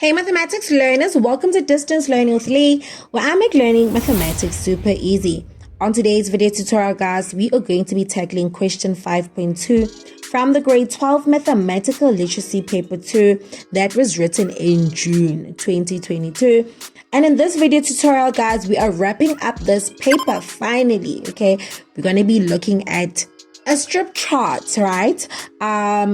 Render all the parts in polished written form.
Hey mathematics learners, welcome to Distance Learning with Lee, where I make learning mathematics super easy. On today's video tutorial, guys, we are going to be tackling question 5.2 from the grade 12 Mathematical Literacy Paper 2 that was written in June 2022. And in this video tutorial, guys, we are wrapping up this paper finally, okay? We're going to be looking at a strip chart, right?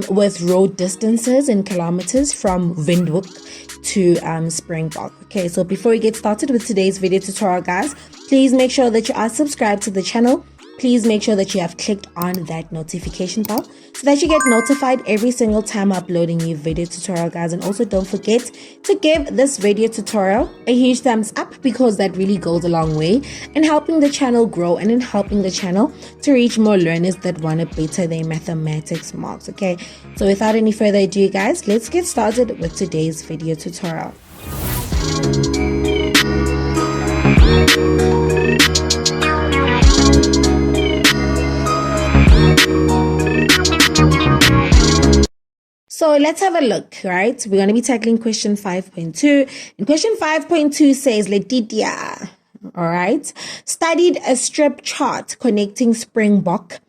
With road distances in kilometers from Windhoek to Springbok. Okay, so before we get started with today's video tutorial, guys, please make sure that you are subscribed to the channel. Please make sure that you have clicked on that notification bell so that you get notified every single time I upload a new video tutorial, guys. And also don't forget to give this video tutorial a huge thumbs up, because that really goes a long way in helping the channel grow and in helping the channel to reach more learners that want to better their mathematics marks. Okay, so without any further ado, guys, let's get started with today's video tutorial. So let's have a look, right? We're going to be tackling question 5.2. And question 5.2 says, Letitia, all right, studied a strip chart connecting Springbok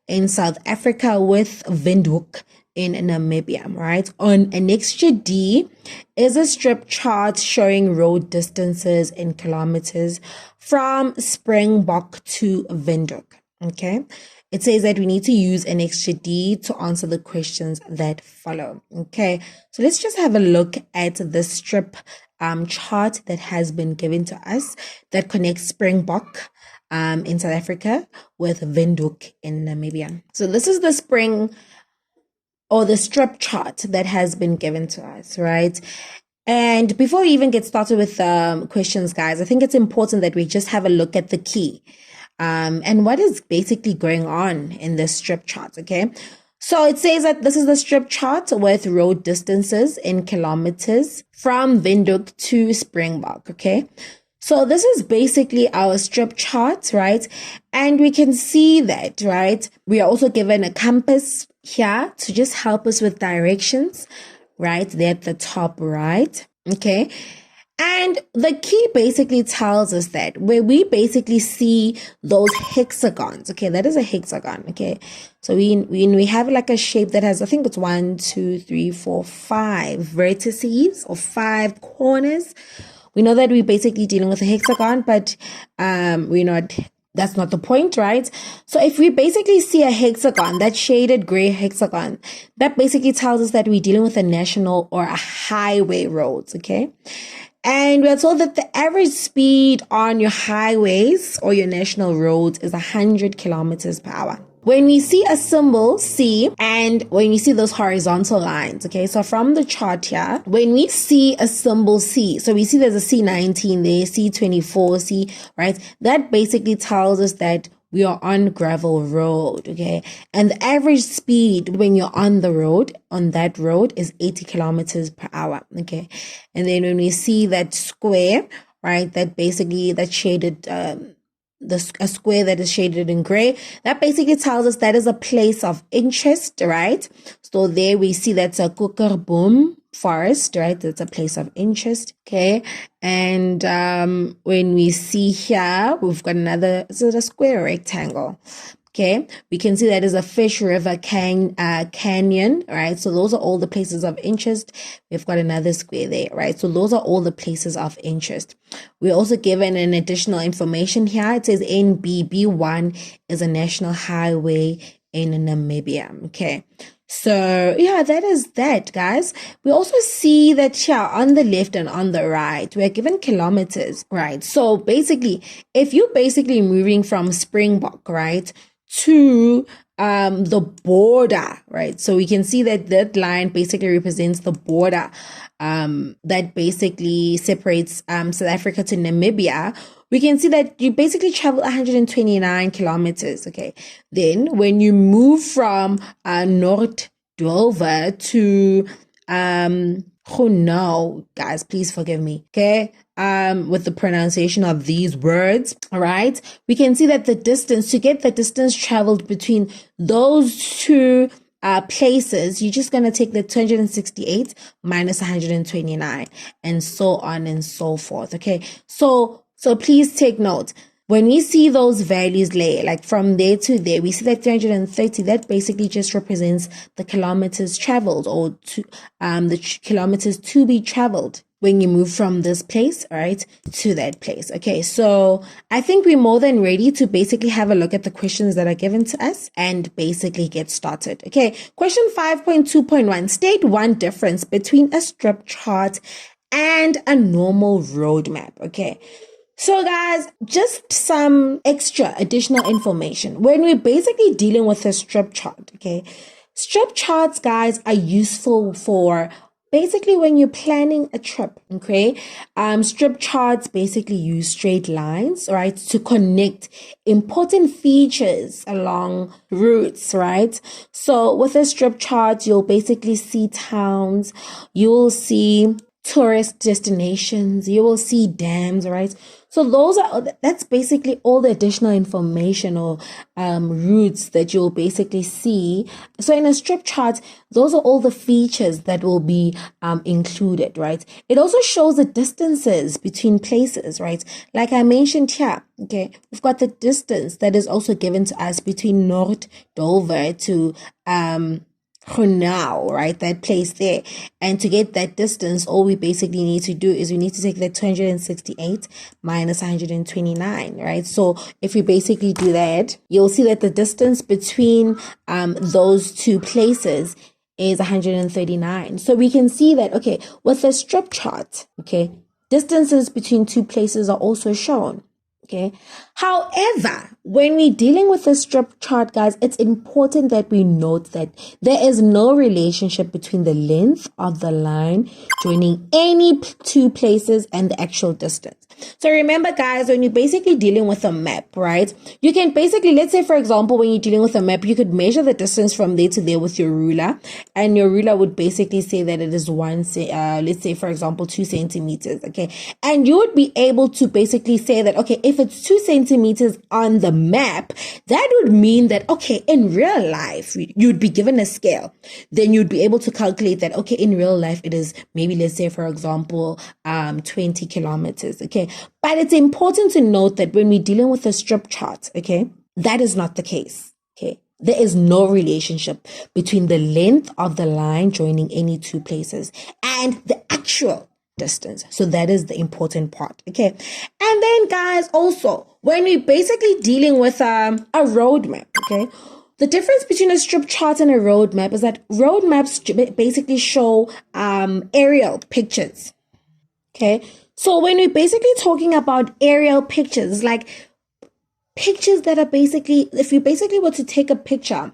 in South Africa with Windhoek in Namibia, right? On Annexure D is a strip chart showing road distances in kilometers from Springbok to Windhoek, okay? It says that we need to use Annexure D to answer the questions that follow. Okay, so let's just have a look at the strip chart that has been given to us that connects Springbok in South Africa with Windhoek in Namibia. So this is the strip chart that has been given to us, right? And before we even get started with questions, guys, I think it's important that we just have a look at the key. And what is basically going on in this strip chart, okay? So it says that this is the strip chart with road distances in kilometers from Windhoek to Springbok, okay? So this is basically our strip chart, right? And we can see that, right? We are also given a compass here to just help us with directions, right? There at the top right, okay? And the key basically tells us that where we basically see those hexagons, okay, that is a hexagon, okay. So we have like a shape that has, I think it's 1, 2, 3, 4, 5 vertices or 5 corners. We know that we're basically dealing with a hexagon, but that's not the point, right? So if we basically see a hexagon, that shaded gray hexagon, that basically tells us that we're dealing with a national or a highway roads, okay? And we're told that the average speed on your highways or your national roads is 100 kilometers per hour. When we see a symbol C and when we see those horizontal lines, okay, so from the chart here, when we see a symbol C, so we see there's a C19 there, C24, C, right? That basically tells us that we are on gravel road, okay? And the average speed when you're on the road, on that road, is 80 kilometers per hour, okay? And then when we see that square, right, that basically, that shaded, a square that is shaded in gray, that basically tells us that is a place of interest, right? So there we see that's a Kokerboom forest, right? That's a place of interest, okay? And when we see here, we've got another, is it a square or rectangle? Okay, we can see that is a Fish River canyon, right? So those are all the places of interest. We've got another square there, right? So those are all the places of interest. We're also given an additional information here. It says NBB1 is a national highway in Namibia, okay? So yeah, that is that, guys. We also see that here on the left and on the right, we're given kilometers, right? So basically, if you're basically moving from Springbok, right, to the border, right? So we can see that that line basically represents the border that basically separates South Africa to Namibia. We can see that you basically travel 129 kilometers, okay? Then when you move from North Dwelver to oh no, guys, please forgive me, okay? With the pronunciation of these words, all right? We can see that the distance, to get the distance traveled between those two places, you're just going to take the 268 minus 129 and so on and so forth. Okay. So please take note. When we see those values lay, like from there to there, we see that 330, that basically just represents the kilometers traveled, or the kilometers to be traveled when you move from this place, all right, to that place. Okay, so I think we're more than ready to basically have a look at the questions that are given to us and basically get started. Okay, question 5.2.1, state one difference between a strip chart and a normal roadmap. Okay. So guys, just some extra additional information. When we're basically dealing with a strip chart, okay, strip charts, guys, are useful for basically when you're planning a trip, okay? Strip charts basically use straight lines, right, to connect important features along routes, right? So with a strip chart, you'll basically see towns, you'll see tourist destinations, you will see dams, right? So that's basically all the additional information or routes that you'll basically see. So in a strip chart, those are all the features that will be included, right? It also shows the distances between places, right? Like I mentioned here, okay, we've got the distance that is also given to us between North Dover to Now, right, that place there. And to get that distance, all we basically need to do is we need to take the 268 minus 129, right? So if we basically do that, you'll see that the distance between those two places is 139. So we can see that, okay, with the strip chart, okay, distances between two places are also shown. Okay. However, when we're dealing with a strip chart, guys, it's important that we note that there is no relationship between the length of the line joining any two places and the actual distance. So remember, guys, when you're basically dealing with a map, right, you can basically, let's say, for example, when you're dealing with a map, you could measure the distance from there to there with your ruler, and your ruler would basically say that it is let's say, for example, 2 centimeters. Okay. And you would be able to basically say that, okay, if it's 2 centimeters on the map, that would mean that, okay, in real life, you'd be given a scale. Then you'd be able to calculate that, okay, in real life, it is maybe, let's say, for example, 20 kilometers. Okay. But it's important to note that when we're dealing with a strip chart, okay, that is not the case. Okay. There is no relationship between the length of the line joining any two places and the actual distance. So that is the important part. Okay. And then, guys, also when we're basically dealing with a roadmap, okay, the difference between a strip chart and a roadmap is that roadmaps basically show aerial pictures. Okay. So when we're basically talking about aerial pictures, like pictures that are basically, if you basically were to take a picture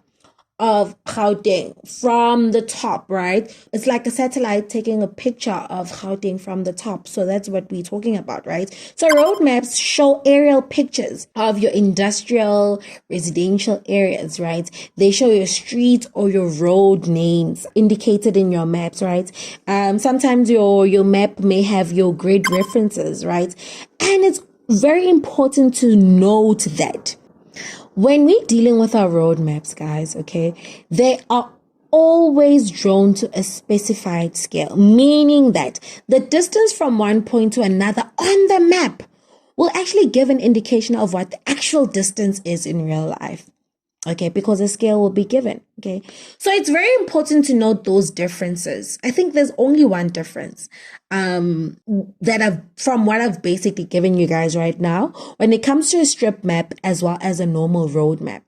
of Gauteng from the top, right? It's like a satellite taking a picture of Gauteng from the top. So that's what we're talking about, right? So road maps show aerial pictures of your industrial, residential areas, right? They show your street or your road names indicated in your maps, right? Sometimes your map may have your grid references, right? And it's very important to note that when we're dealing with our roadmaps, guys, okay, they are always drawn to a specified scale, meaning that the distance from one point to another on the map will actually give an indication of what the actual distance is in real life. Okay, because a scale will be given. Okay, so it's very important to note those differences. I think there's only one difference from what I've basically given you guys right now when it comes to a strip map as well as a normal road map,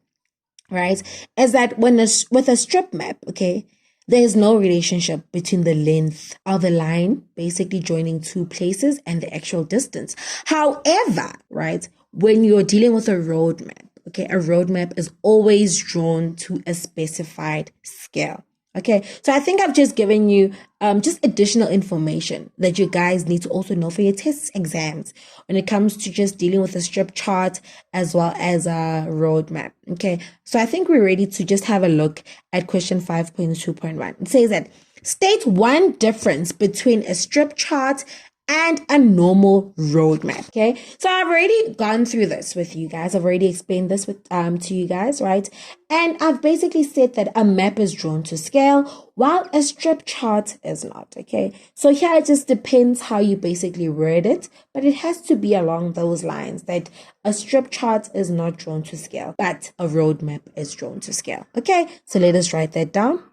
right? Is that with a strip map, okay, there's no relationship between the length of a line basically joining two places and the actual distance. However, right, when you're dealing with a road map, okay, a roadmap is always drawn to a specified scale. Okay, so I think I've just given you just additional information that you guys need to also know for your test exams when it comes to just dealing with a strip chart as well as a roadmap. Okay, so I think we're ready to just have a look at question 5.2.1. It says that state one difference between a strip chart and a normal roadmap. Okay, so I've already gone through this with you guys. I've already explained this with to you guys, right? And I've basically said that a map is drawn to scale while a strip chart is not. Okay, so here it just depends how you basically word it, but it has to be along those lines that a strip chart is not drawn to scale, but a roadmap is drawn to scale. Okay, so let us write that down.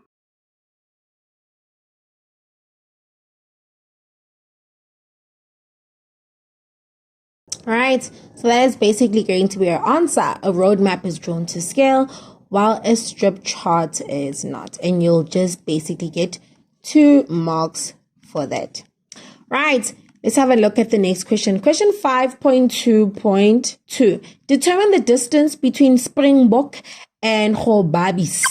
All right, so that is basically going to be our answer. A roadmap is drawn to scale while a strip chart is not. And you'll just basically get 2 marks for that. Right, let's have a look at the next question. Question 5.2.2. Determine the distance between Springbok and Gobabis.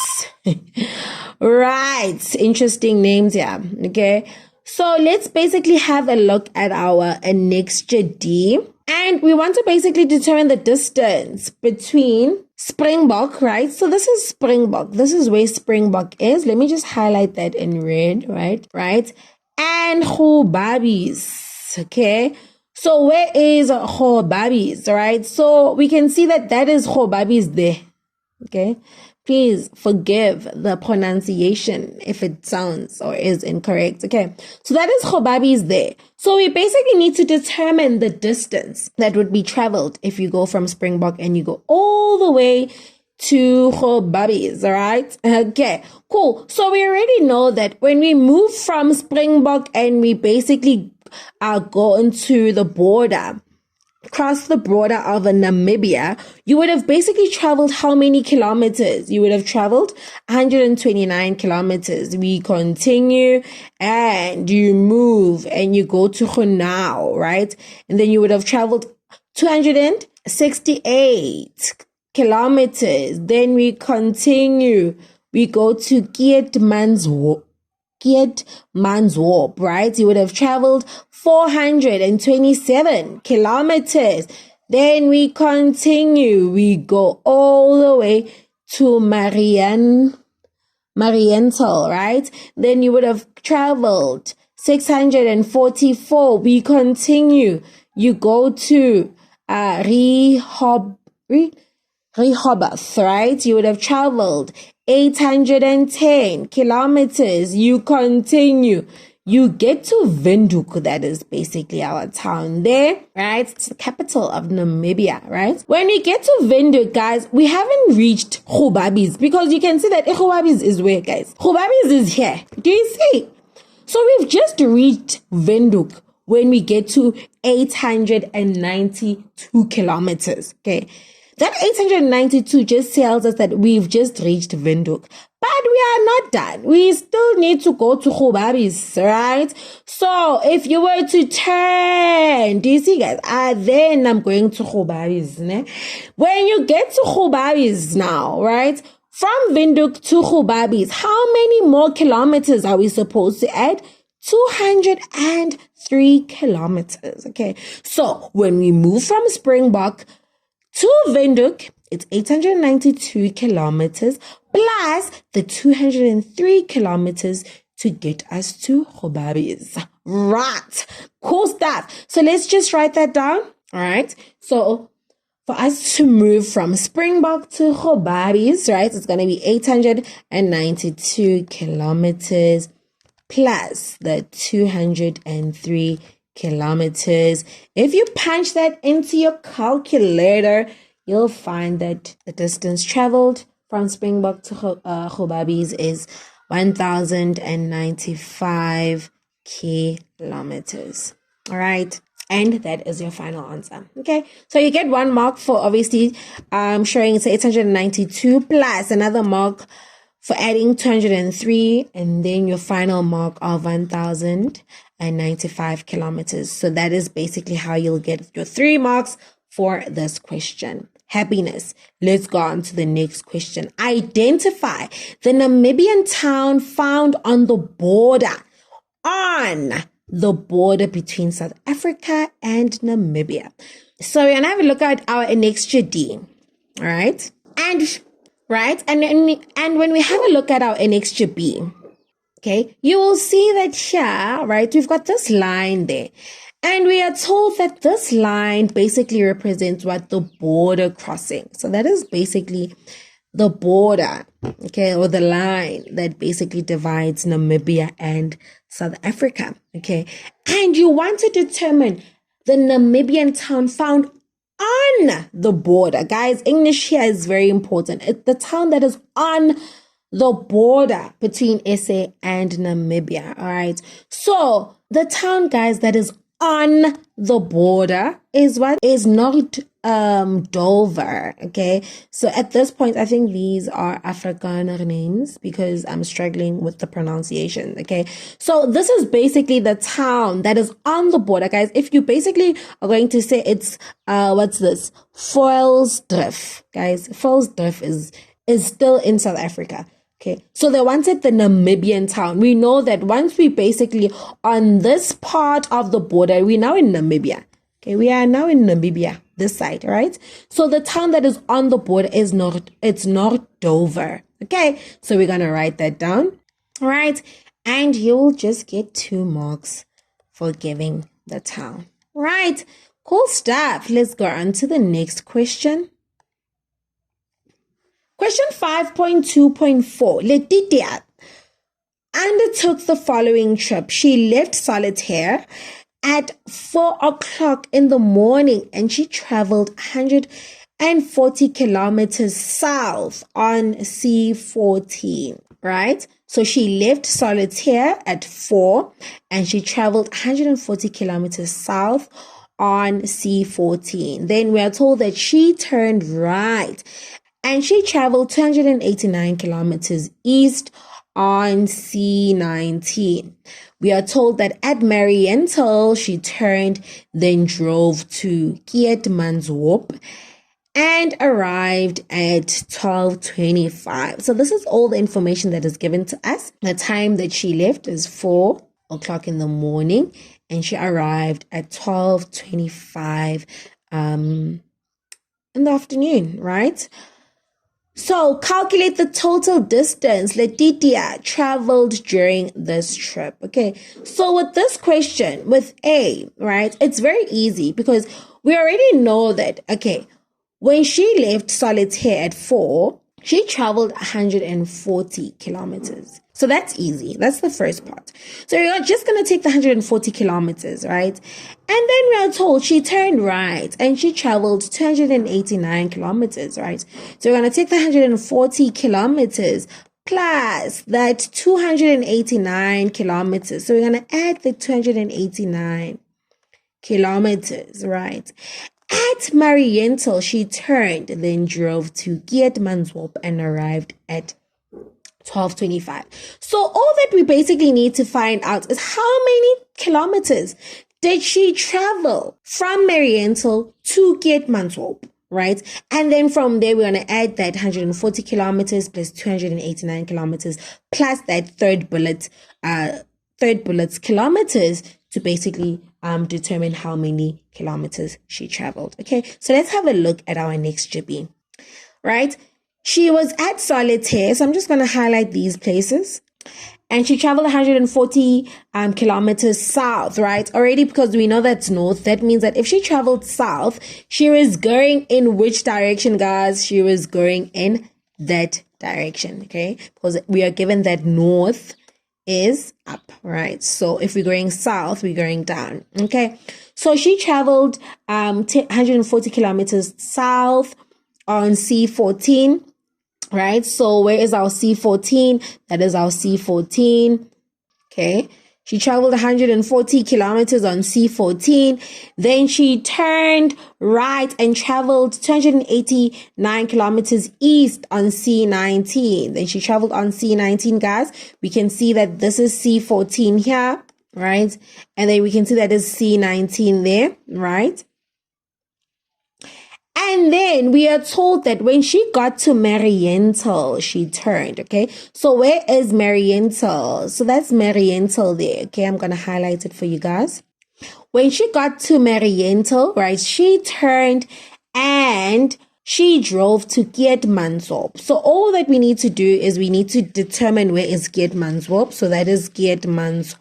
Right, interesting names here. Okay, so let's basically have a look at our annexure D. And we want to basically determine the distance between Springbok, right? So this is Springbok. This is where Springbok is. Let me just highlight that in red, right? Right. And Gobabis, okay? So where is Gobabis, right? So we can see that is Gobabis there, okay? Please forgive the pronunciation if it sounds or is incorrect. Okay, so that is Gobabis there. So we basically need to determine the distance that would be traveled if you go from Springbok and you go all the way to Gobabis, all right? Okay, cool. So we already know that when we move from Springbok and we basically go into the border, cross the border of Namibia, you would have basically traveled how many kilometers? You would have traveled 129 kilometers. We continue and you move and you go to Gonao, right? And then you would have traveled 268 kilometers. Then we continue. We go to Keetmanshoop, right? You would have traveled 427 kilometers. Then we continue. We go all the way to Mariental, right? Then you would have traveled 644. We continue. You go to Rehoboth, right? You would have traveled 810 kilometers. You continue. You get to Windhoek, that is basically our town there, right? It's the capital of Namibia, right? When we get to Windhoek, guys, we haven't reached Gobabis because you can see that Gobabis is where, guys? Gobabis is here. Do you see? So we've just reached Windhoek when we get to 892 kilometers, okay? That 892 just tells us that we've just reached Windhoek. But we are not done. We still need to go to Gobabis, right? So if you were to turn, do you see, guys? Then I'm going to Gobabis. Ne? When you get to Gobabis now, right? From Windhoek to Gobabis, how many more kilometers are we supposed to add? 203 kilometers, okay? So when we move from Springbok to Windhoek, it's 892 kilometers plus the 203 kilometers to get us to Gobabis. Right. Cool stuff. So let's just write that down. All right. So for us to move from Springbok to Gobabis, right, it's going to be 892 kilometers plus the 203 kilometers. If you punch that into your calculator, you'll find that the distance traveled from Springbok to Gobabis is 1,095 kilometers. All right. And that is your final answer. Okay. So you get 1 mark for obviously showing it's 892 plus another mark for adding 203, and then your final mark of 1,095 kilometers. So that is basically how you'll get your 3 marks for this question. Happiness. Let's go on to the next question. Identify the Namibian town found on the border between South Africa and Namibia. So we're gonna have a look at our annexure D. All right. And when we have a look at our annexure B, okay, you will see that here, right, we've got this line there. And we are told that this line basically represents what? The border crossing. So that is basically the border, okay, or the line that basically divides Namibia and South Africa, okay. And you want to determine the Namibian town found on the border. Guys, English here is very important. It's the town that is on the border between SA and Namibia, all right? So the town, guys, that is on the border is what? Is not Dover, okay? So at this point, I think these are Afrikaner names because I'm struggling with the pronunciation, okay? So this is basically the town that is on the border, guys. If you basically are going to say it's, what's this? Voelsdrift, guys. Voelsdrift is still in South Africa. Okay, so they wanted the Namibian town. We know that once we basically on this part of the border, we're now in Namibia. Okay, we are now in Namibia, this side, right? So the town that is on the border is not, it's not Dover. Okay, so we're gonna write that down. All right, and you'll just get 2 marks for giving the town. Right, cool stuff. Let's go on to the next question. Question 5.2.4. Letitia undertook the following trip. She left Solitaire at 4 o'clock in the morning and she traveled 140 kilometers south on C14, right? So she left Solitaire at 4 and she traveled 140 kilometers south on C14. Then we are told that she turned right and she traveled 289 kilometers east on C19. We are told that at Mariental, she turned, then drove to Keetmanshoop and arrived at 12:25. So this is all the information that is given to us. The time that she left is 4 o'clock in the morning and she arrived at 12:25 in the afternoon, right? So calculate the total distance Letitia traveled during this trip. Okay, so with this question, with A, right, it's very easy because we already know that, okay, when she left Solitaire at 4, she traveled 140 kilometers. So that's easy. That's the first part. So you're just going to take the 140 kilometers, right? And then we are told she turned right and she traveled 289 kilometers, right? So we're going to take the 140 kilometers plus that 289 kilometers. So we're going to add the 289 kilometers, right? At Mariental, she turned, then drove to Keetmanshoop and arrived at 12:25. So all that we basically need to find out is how many kilometers did she travel from Mariental to Keetmanshoop, right? And then from there, we're going to add that 140 kilometers plus 289 kilometers plus that third bullet's kilometers to basically determine how many kilometers she traveled. Okay, so let's have a look at our next GB, right? She was at Solitaire, so I'm just going to highlight these places. And she traveled 140 kilometers south, right? Already, because we know that's north, that means that if she traveled south, she was going in which direction, guys? She was going in that direction, okay? Because we are given that north is up, right? So if we're going south, we're going down, okay? So she traveled 140 kilometers south on C14, right? So where is our C14? That is our C14, okay? She traveled 140 kilometers on C14. Then she turned right and traveled 289 kilometers east on C19. Then she traveled on C19, guys. We can see that this is C14 here, right? And then we can see that is C19 there, right? And then we are told that when she got to Mariental, she turned, okay? So where is Mariental? So that's Mariental there, okay? I'm going to highlight it for you guys. When she got to Mariental, right, she turned and she drove to Keetmanshoop. So all that we need to do is we need to determine where is Keetmanshoop. So that is Keetmanshoop.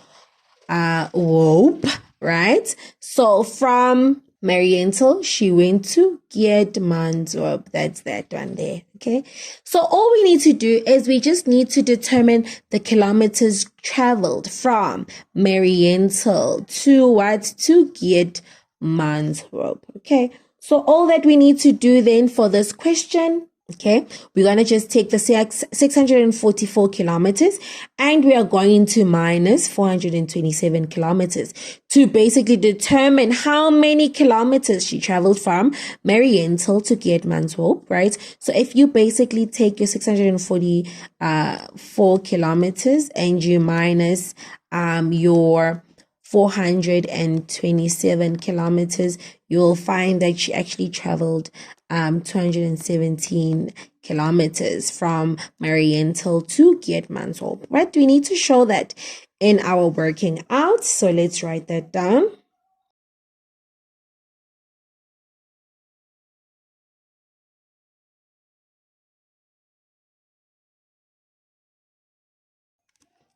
right? So from Mariental, she went to Keetmanshoop. That's that one there, okay? So all we need to do is we just need to determine the kilometers traveled from Mariental to what? To Keetmanshoop, okay? So all that we need to do then for this question, okay, we're going to just take the 644 kilometers and we are going to minus 427 kilometers to basically determine how many kilometers she traveled from Mariental to Keetmanshoop, right? So if you basically take your 644 kilometers and you minus your 427 kilometers, you'll find that she actually traveled 217 kilometers from Mariental to Keetmanshoop, right? We need to show that in our working out. So let's write that down.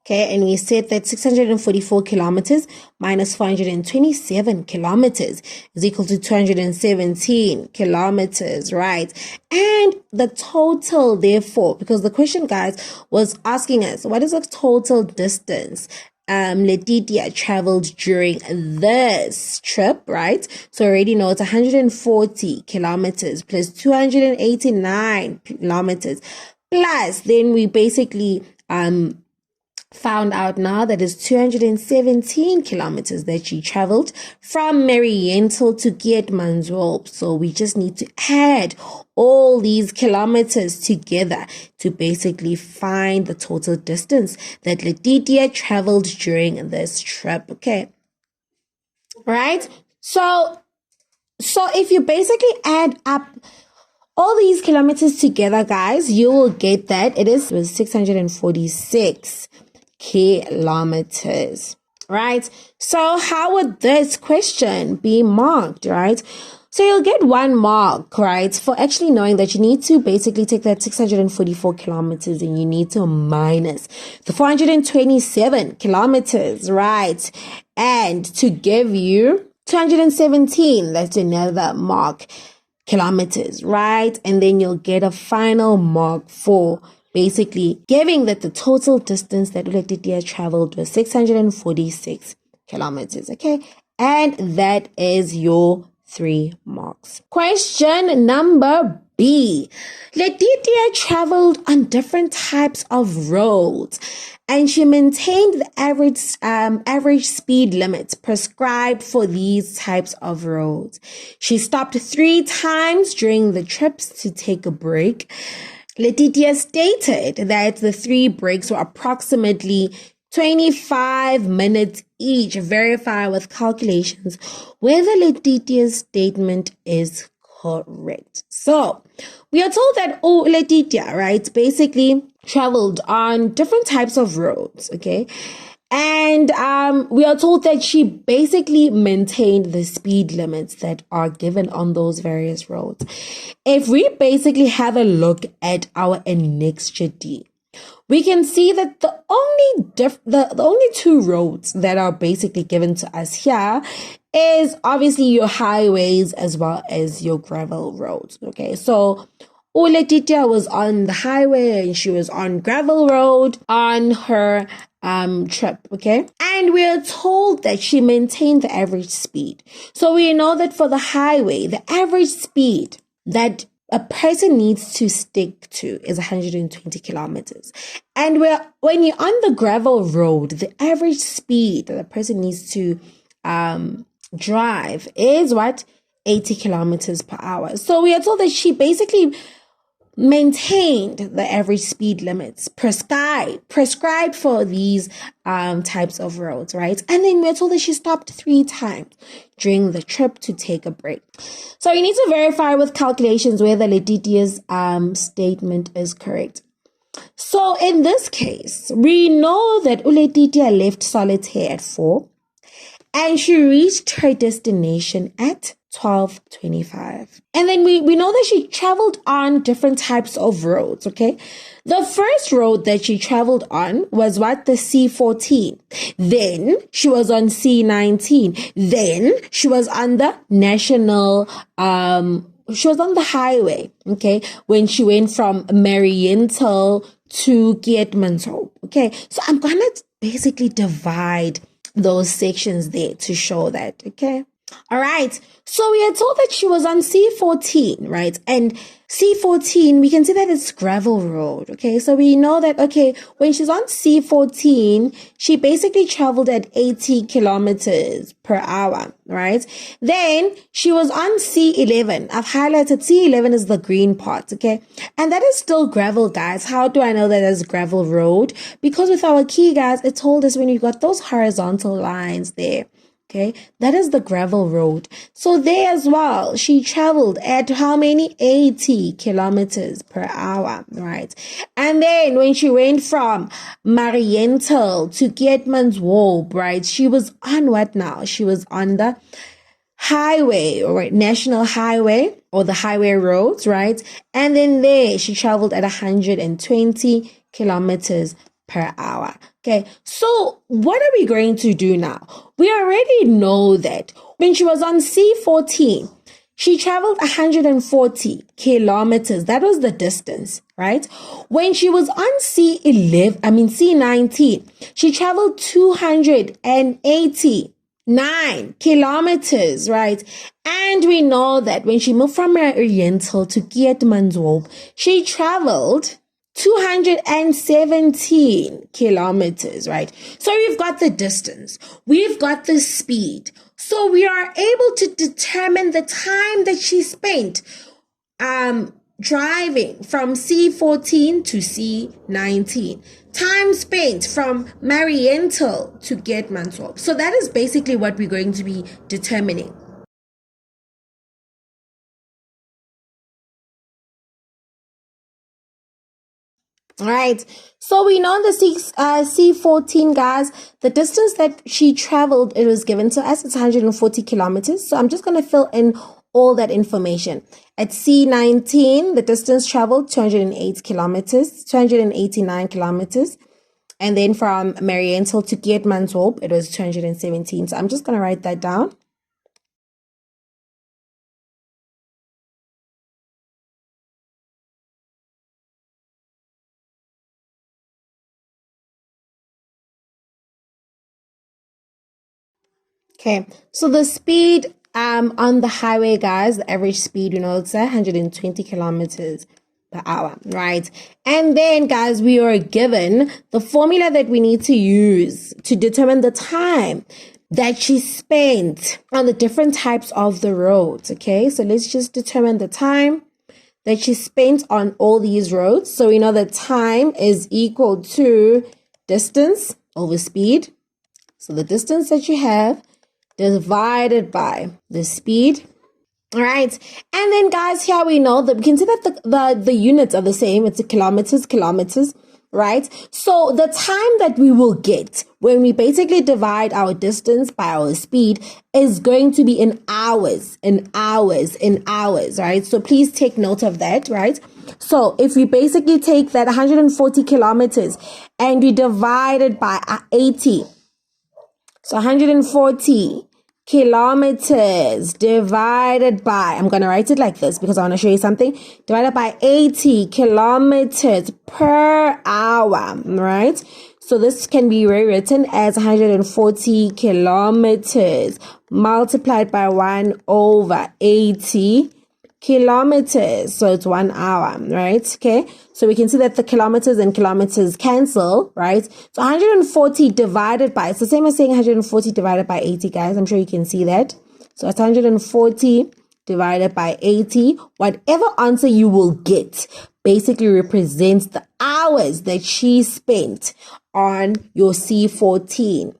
Okay, and we said that 644 kilometers minus 427 kilometers is equal to 217 kilometers, right? And the total, therefore, because the question, guys, was asking us, what is the total distance Letitia traveled during this trip, right? So already know it's 140 kilometers plus 289 kilometers plus then we basically found out now that it's 217 kilometers that she traveled from Mariental to Keetmanshoop. So we just need to add all these kilometers together to basically find the total distance that Letitia traveled during this trip. Okay. Right? So if you basically add up all these kilometers together, guys, you will get that it was 646 kilometers, right? So how would this question be marked, right? So you'll get 1 mark, right, for actually knowing that you need to basically take that 644 kilometers and you need to minus the 427 kilometers, right? And to give you 217, that's another mark, kilometers, right? And then you'll get a final mark for basically giving that the total distance that Letitia traveled was 646 kilometers, okay? And that is your 3 marks. Question number B. Letitia traveled on different types of roads and she maintained the average speed limits prescribed for these types of roads. She stopped 3 times during the trips to take a break. Letitia stated that the 3 breaks were approximately 25 minutes each. Verify with calculations whether Letitia's statement is correct. So we are told that Letitia, right, basically traveled on different types of roads, okay? And we are told that she basically maintained the speed limits that are given on those various roads. If we basically have a look at our annexure D, we can see that the only 2 roads that are basically given to us here is obviously your highways as well as your gravel roads. Okay, so Letitia was on the highway and she was on gravel road on her trip, okay? And we are told that she maintained the average speed. So we know that for the highway, the average speed that a person needs to stick to is 120 kilometers. And when you're on the gravel road, the average speed that a person needs to drive is what? 80 kilometers per hour. So we are told that she basically maintained the average speed limits prescribed for these types of roads, right? And then we're told that she stopped 3 times during the trip to take a break. So you need to verify with calculations whether Letitia's statement is correct. So in this case, we know that Letitia left Solitaire at 4 and she reached her destination at 12:25. And then we know that she traveled on different types of roads, okay? The first road that she traveled on was what? The C14. Then she was on C19. Then she was on the national, she was on the highway, okay? When she went from Mariental to Keetmanshoop, okay? So I'm gonna basically divide those sections there to show that, okay? All right, so we are told that she was on C14, right? And C14, we can see that it's gravel road, okay? So we know that, okay, when she's on C14, she basically traveled at 80 kilometers per hour, right? Then she was on C11. I've highlighted C11 is the green part, okay? And that is still gravel, guys. How do I know that it's gravel road? Because with our key, guys, it told us when you got those horizontal lines there, okay, that is the gravel road. So there as well, she traveled at how many? 80 kilometers per hour, right? And then when she went from Mariental to Keetmanshoop, right, she was on what now? She was on the highway or national highway or the highway roads, right? And then there she traveled at 120 kilometers per hour. Okay, so what are we going to do now? We already know that when she was on C14, she traveled 140 kilometers. That was the distance, right? When she was on C19, she traveled 289 kilometers, right? And we know that when she moved from Mariental to Keetmanshoop, she traveled 217 kilometers, right? So we've got the distance, we've got the speed. So we are able to determine the time that she spent driving from C14 to C19. Time spent from Mariental to Keetmanshoop. So that is basically what we're going to be determining. All right, so we know the C14, guys, the distance that she traveled, it was given to us, it's 140 kilometers. So I'm just going to fill in all that information. At C19, the distance traveled 289 kilometers. And then from Mariental to Keetmanshoop, it was 217. So I'm just going to write that down. Okay, so the speed on the highway, guys, the average speed, you know, it's 120 kilometers per hour, right? And then, guys, we are given the formula that we need to use to determine the time that she spent on the different types of the roads, okay? So let's just determine the time that she spent on all these roads. So we know that time is equal to distance over speed. So the distance that you have divided by the speed. All right, and then, guys, here we know that we can see that the units are the same. It's kilometers, right? So the time that we will get when we basically divide our distance by our speed is going to be in hours, right? So please take note of that, right? So if we basically take that 140 kilometers and we divide it by 80, so 140 kilometers divided by, I'm going to write it like this because I want to show you something, divided by 80 kilometers per hour, right? So this can be rewritten as 140 kilometers multiplied by 1 over 80 kilometers. So it's 1 hour, right? Okay. So we can see that the kilometers and kilometers cancel, right? So 140 divided by, it's the same as saying 140 divided by 80, guys. I'm sure you can see that. So it's 140 divided by 80. Whatever answer you will get basically represents the hours that she spent on your C14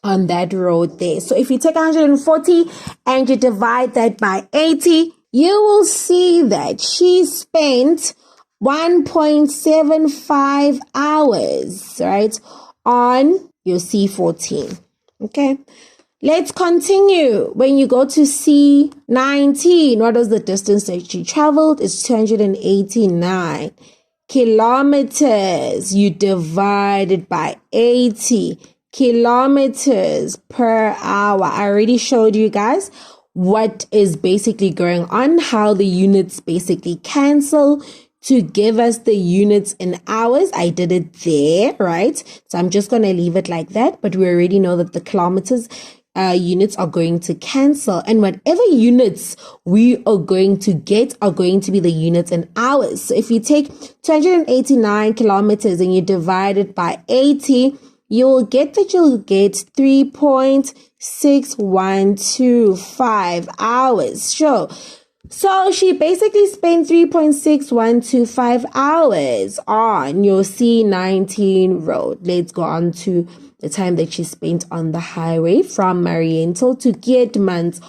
on that road there. So if you take 140 and you divide that by 80, you will see that she spent 1.75 hours, right, on your C14. Okay, Let's continue. When you go to C19, what was the distance that she traveled? It's 289 kilometers. You divide it by 80 kilometers per hour. I already showed you guys what is basically going on, how the units basically cancel to give us the units in hours. I did it there, right? So I'm just going to leave it like that. But we already know that the kilometers units are going to cancel, and whatever units we are going to get are going to be the units in hours. So if you take 289 kilometers and you divide it by 80, you'll get 3.6125 hours. Sure. So she basically spent 3.6125 hours on your C19 road. Let's go on to the time that she spent on the highway from Mariental to Keetmanshoop.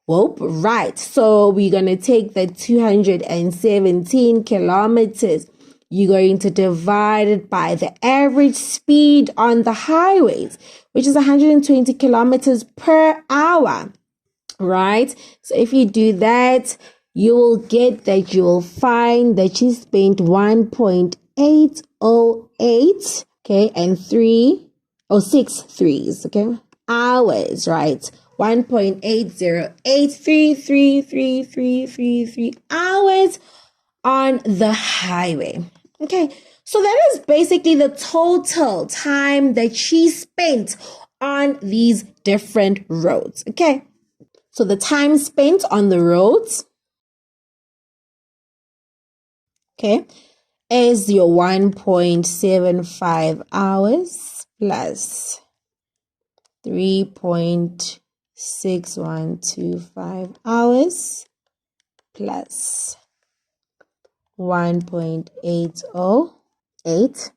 Right. So we're going to take the 217 kilometers. You're going to divide it by the average speed on the highways, which is 120 kilometers per hour. Right? So if you do that, you will get that you will find that she spent 1.808, okay, and 6 threes, okay, hours, right? 1.808333333 hours on the highway. Okay, so that is basically the total time that she spent on these different roads. Okay, so the time spent on the roads, okay, is your 1.75 hours plus 3.6125 hours plus 1.808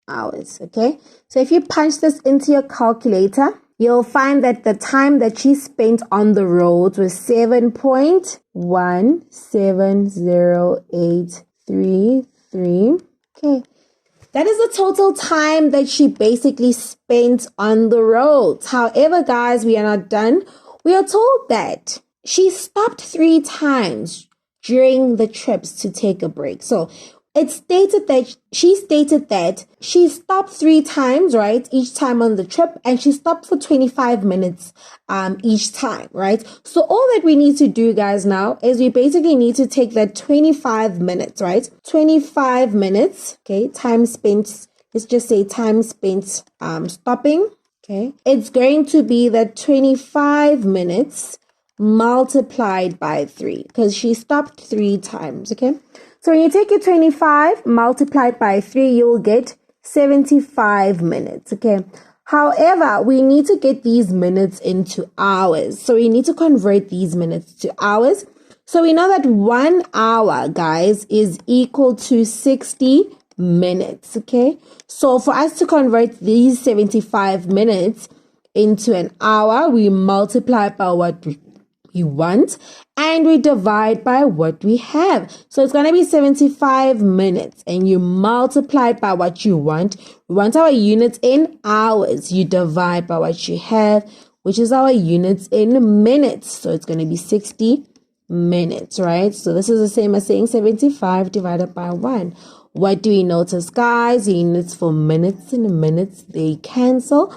hours. Okay, so if you punch this into your calculator, you'll find that the time that she spent on the roads was 7.170833. Okay, that is the total time that she basically spent on the roads. However, guys, we are not done. We are told that she stopped 3 times during the trips to take a break. So it stated that she stopped 3 times, right? Each time on the trip, and she stopped for 25 minutes each time, right? So all that we need to do, guys, now is we basically need to take that 25 minutes, right? 25 minutes, okay, time spent, let's just say time spent stopping, okay? It's going to be that 25 minutes multiplied by 3, because she stopped 3 times, okay? So when you take your 25 multiplied by 3, you'll get 75 minutes, okay? However, we need to get these minutes into hours. So we need to convert these minutes to hours. So we know that 1 hour, guys, is equal to 60 minutes, okay? So for us to convert these 75 minutes into an hour, we multiply by what we want and we divide by what we have. So it's going to be 75 minutes and you multiply by what you want. We want our units in hours. You divide by what you have, which is our units in minutes. So it's going to be 60 minutes, right? So this is the same as saying 75 divided by 1. What do we notice, guys? Units for minutes and minutes, they cancel.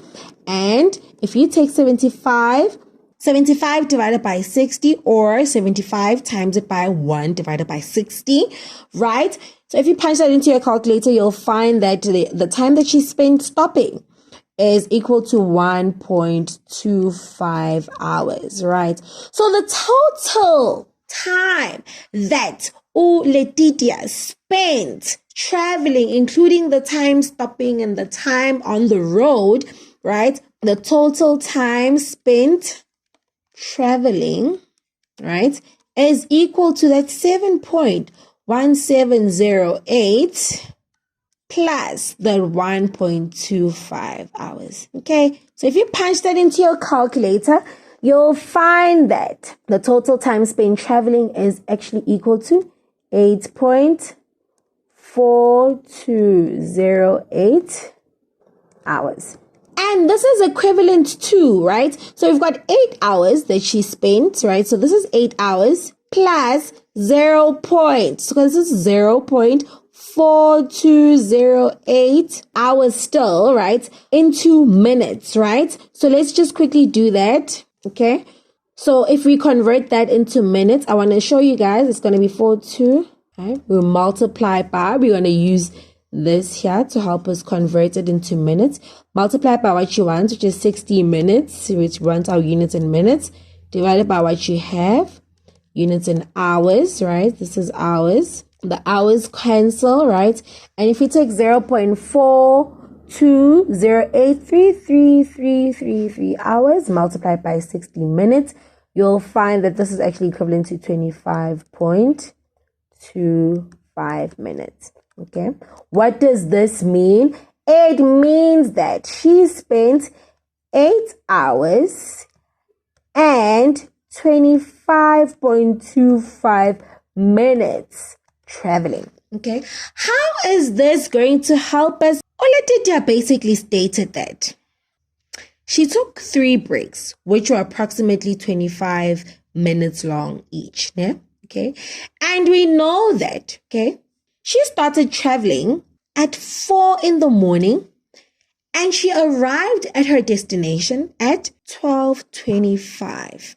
And if you take 75 divided by 60, or 75 times it by 1 divided by 60, right? So if you punch that into your calculator, you'll find that the time that she spent stopping is equal to 1.25 hours, right? So the total time that Letitia spent traveling, including the time stopping and the time on the road, right? The total time spent traveling, right, is equal to that 7.1708 plus the 1.25 hours. Okay, so if you punch that into your calculator, you'll find that the total time spent traveling is actually equal to 8.4208 hours. And this is equivalent to, right? So we've got 8 hours that she spent, right? So this is 8 hours plus 0 points. So this is 0.4208 hours still, right? Into minutes, right? So let's just quickly do that, okay? So if we convert that into minutes, I want to show you guys, it's going to be 42, right? We'll multiply by, we're going to use this here to help us convert it into minutes. Multiply by what you want, which is 60 minutes, which runs our units in minutes, divided by what you have, units in hours, right? This is hours. The hours cancel, right? And if you take 0.42083333 hours multiplied by 60 minutes, you'll find that this is actually equivalent to 25.25 minutes. Okay, what does this mean? It means that she spent 8 hours and 25.25 minutes traveling. Okay, how is this going to help us? Olatitia basically stated that she took 3 breaks, which were approximately 25 minutes long each. Yeah? Okay, and we know that, okay, she started traveling at 4 in the morning and she arrived at her destination at 12:25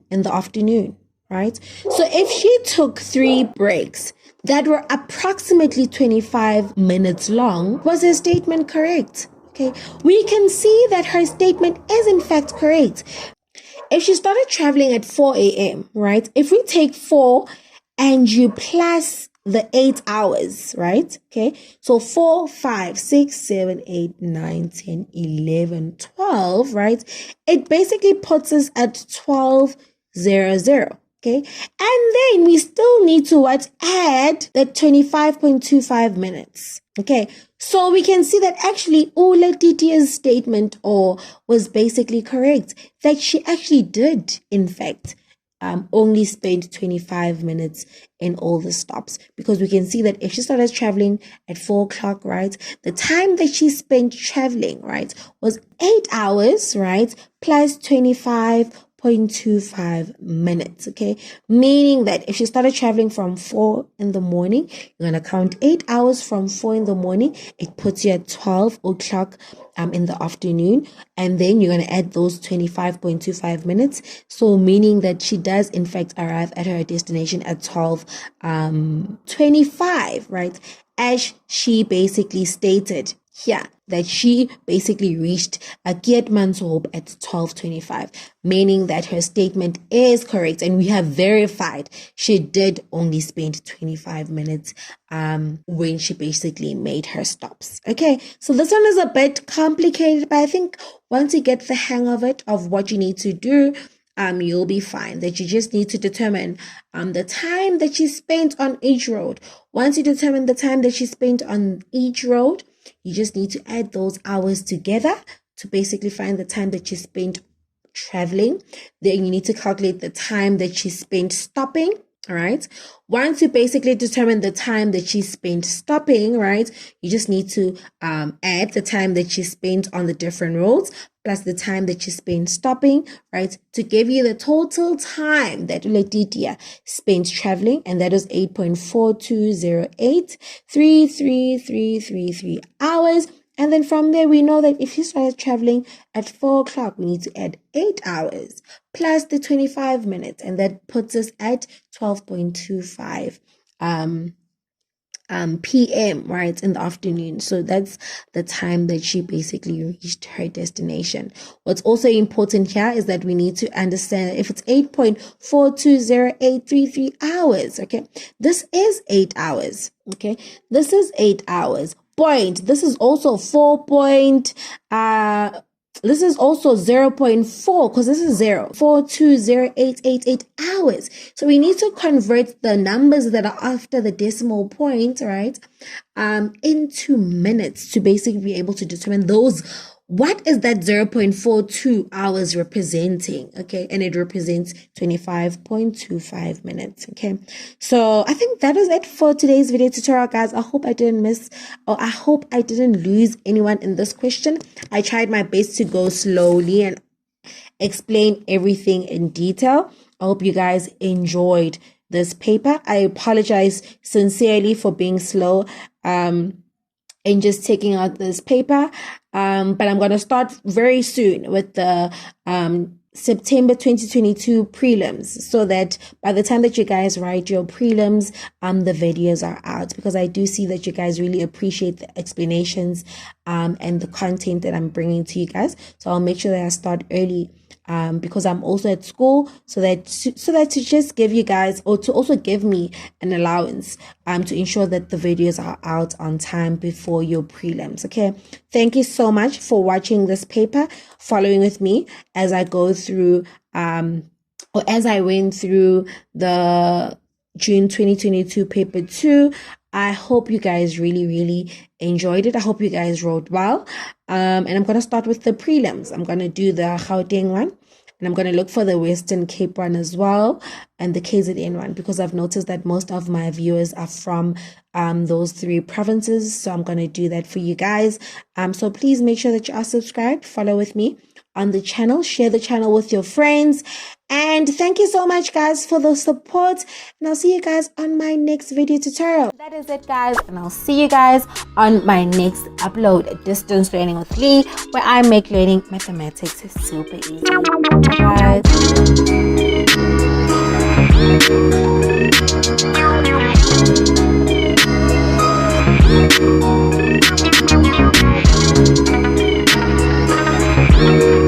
in the afternoon, right? So if she took 3 breaks that were approximately 25 minutes long, was her statement correct? Okay, we can see that her statement is in fact correct. If she started traveling at 4 a.m., right? If we take 4 and you plus the 8 hours, right? Okay, so 4, 5, 6, 7, 8, 9, 10, 11, 12, right? It basically puts us at 12:00. Okay, and then we still need to add the 25.25 minutes. Okay, so we can see that actually Olatitia's statement was basically correct, that she actually did in fact only spend 25 minutes in all the stops, because we can see that if she started traveling at 4 o'clock, right, the time that she spent traveling, right, was 8 hours, right, plus 25.25 minutes, okay, meaning that if she started traveling from 4 in the morning, you're going to count 8 hours from 4 in the morning, it puts you at 12 o'clock in the afternoon, and then you're going to add those 25.25 minutes, so meaning that she does in fact arrive at her destination at 12:25, right, as she basically stated here, that she basically reached Keetmanshoop at 12:25, meaning that her statement is correct, and we have verified she did only spend 25 minutes when she basically made her stops. Okay, so this one is a bit complicated, but I think once you get the hang of it, of what you need to do, you'll be fine. That you just need to determine the time that she spent on each road. Once you determine the time that she spent on each road, you just need to add those hours together to basically find the time that she spent traveling. Then you need to calculate the time that she spent stopping. All right. Once you basically determine the time that she spent stopping, right, you just need to add the time that she spent on the different roads plus the time that she spent stopping, right, to give you the total time that Letitia spent traveling, and that is 8.42083333 hours. And then from there, we know that if you started traveling at 4 o'clock, we need to add 8 hours plus the 25 minutes. And that puts us at 12.25 p.m., right, in the afternoon. So that's the time that she basically reached her destination. What's also important here is that we need to understand if it's 8.420833 hours, okay, this is 8 hours, okay, this is 8 hours. Point. This is also 4 point, this is also 0.4, because this is 0.420888 hours. So we need to convert the numbers that are after the decimal point, right, into minutes to basically be able to determine those what is that 0.42 hours representing? Okay, and it represents 25.25 minutes. Okay, so I think that is it for today's video tutorial, guys. I hope I didn't miss, or I hope I didn't lose anyone in this question. I tried my best to go slowly and explain everything in detail. I hope you guys enjoyed this paper. I apologize sincerely for being slow and just taking out this paper, but I'm going to start very soon with the September 2022 prelims, so that by the time that you guys write your prelims, the videos are out, because I do see that you guys really appreciate the explanations and the content that I'm bringing to you guys. So I'll make sure that I start early, because I'm also at school, so that to just give you guys, or to also give me an allowance to ensure that the videos are out on time before your prelims. Okay, thank you so much for watching this paper, following with me as I go through or as I went through the June 2022 paper 2. I hope you guys really enjoyed it. I hope you guys wrote well. And I'm going to start with the prelims. I'm going to do the Gauteng one, and I'm going to look for the Western Cape one as well, and the KZN one, because I've noticed that most of my viewers are from those 3 provinces. So I'm going to do that for you guys. So please make sure that you are subscribed, follow with me on the channel, share the channel with your friends, and thank you so much, guys, for the support, and I'll see you guys on my next video tutorial. That is it, guys, and I'll see you guys on my next upload, Distance Learning with Lee, where I make learning mathematics super easy. Bye, guys.